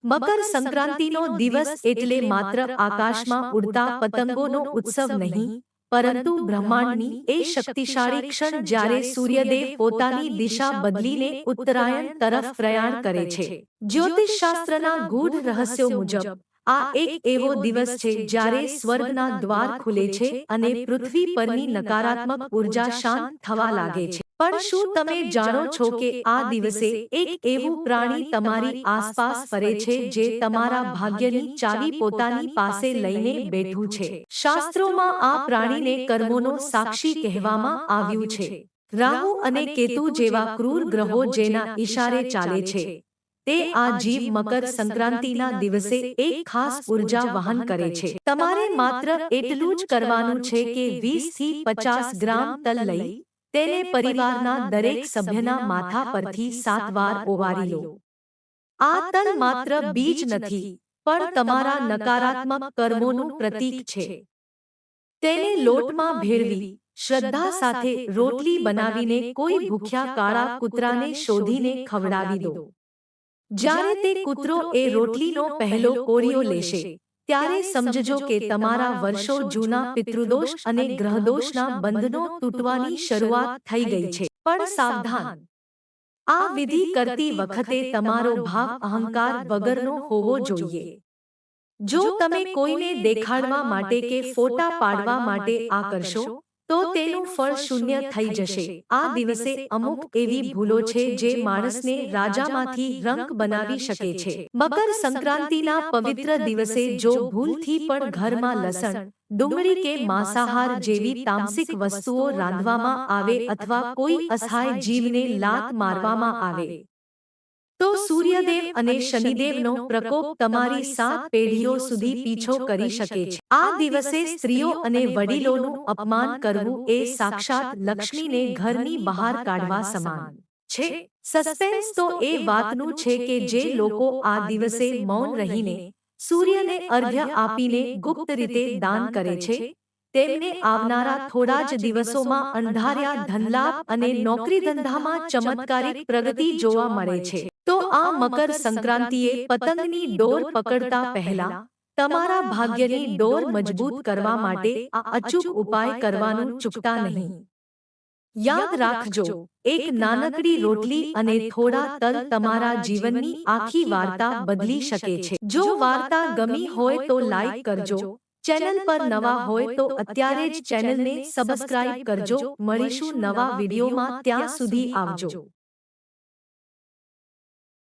મકર સંક્રાંતિનો દિવસ એટલે માત્ર આકાશમાં ઉડતા પતંગોનો ઉત્સવ નહીં, પરંતુ બ્રહ્માંડની એ શક્તિશાળી ક્ષણ જ્યારે સૂર્યદેવ પોતાની દિશા બદલીને ઉત્તરાયણ તરફ પ્રયાણ કરે છે. જ્યોતિષશાસ્ત્રના ગૂઢ રહસ્યો મુજબ, આ એક એવો દિવસ છે જ્યારે સ્વર્ગના દ્વાર ખુલે છે અને પૃથ્વી પરની નકારાત્મક ઉર્જા શાંત થવા લાગે છે. પણ શું તમે જાણો છો કે આ દિવસે એક એવું પ્રાણી તમારી આસપાસ ફરે છે જે તમારા ભાગ્યની ચાવી પોતાની પાસે લઈને બેઠું છે? શાસ્ત્રોમાં આ પ્રાણીને કર્મોનો સાક્ષી કહેવામાં આવ્યું છે. રાહુ અને કેતુ જેવા ક્રૂર ગ્રહો જેના ઈશારે ચાલે છે, તે આ જીવ મકર સંક્રાંતિના દિવસે એક ખાસ ઉર્જા વહન કરે છે. તમારે માત્ર એટલું જ કરવાનું છે કે 20 થી 50 ગ્રામ તલ લઈ તેને પરિવારના દરેક સભ્યના માથા પરથી 7 વાર ઓવારી લો. આ તલ માત્ર બીજ નથી, પણ તમારા નકારાત્મક કર્મોનું પ્રતીક છે. તેને લોટમાં ભેળવી, શ્રદ્ધા સાથે રોટલી બનાવીને કોઈ ભૂખ્યા કાળા કૂતરાને શોધીને ખવડાવી દો. જ્યારે તે કૂતરો એ રોટલીનો પહેલો કોળિયો લેશે, ત્યારે સમજજો કે તમારા વર્ષો જૂના પિતૃદોષ અને ગ્રહદોષના બંધનો તૂટવાની શરૂઆત થઈ ગઈ છે. પણ સાવધાન! આ વિધિ કરતી વખતે તમારો ભાવ અહંકાર વગરનો હોવો જોઈએ. જો તમે કોઈને દેખાડવા માટે કે ફોટા પાડવા માટે આ કરશો, તો તેનું ફળ શૂન્ય થઈ જશે. આ દિવસે અમુક એવી ભૂલો છે જે માણસને રાજામાંથી રંક બનાવી શકે છે. મકર સંક્રાંતિના પવિત્ર દિવસે જો ભૂલથી પણ ઘરમાં લસણ, ડુંગળી કે માંસાહાર જેવી તામસિક વસ્તુઓ રાંધવામાં આવે અથવા કોઈ અસહાય જીવને લાત મારવામાં આવે, તો સૂર્યદેવ અને શનિદેવનો પ્રકોપ તમારી 7 પેઢીઓ સુધી પીછો કરી શકે છે. આ દિવસે સ્ત્રીઓ અને વડીલોનું અપમાન કરવું એ સાક્ષાત લક્ષ્મીને ઘરની બહાર કાઢવા સમાન છે. સસ્પેન્સ તો એ વાતનું છે કે જે લોકો આ દિવસે મૌન રહીને, સૂર્યને અર્ઘ્ય આપીને ગુપ્ત રીતે દાન કરે છે, તેમને આવનારા થોડા જ દિવસોમાં અણધાર્યા ધનલાભ અને નોકરીધંધામાં ચમત્કારિક પ્રગતિ જોવા મળે છે. તો આ મકર સંક્રાંતિએ પતંગની ડોર પકડતા પહેલા તમારા ભાગ્યની ડોર મજબૂત કરવા માટે આ અચૂક ઉપાય કરવાનું ચૂકતા નહીં. યાદ રાખજો, એક નાનકડી રોટલી અને થોડા તલ તમારા જીવનની આખી વાર્તા બદલી શકે છે. જો વાર્તા ગમી હોય તો લાઈક કરજો. ચેનલ પર નવા હોય તો અત્યારે જ ચેનલને સબસ્ક્રાઇબ કરજો. મળીશું નવા વિડીયોમાં, ત્યાં સુધી આવજો.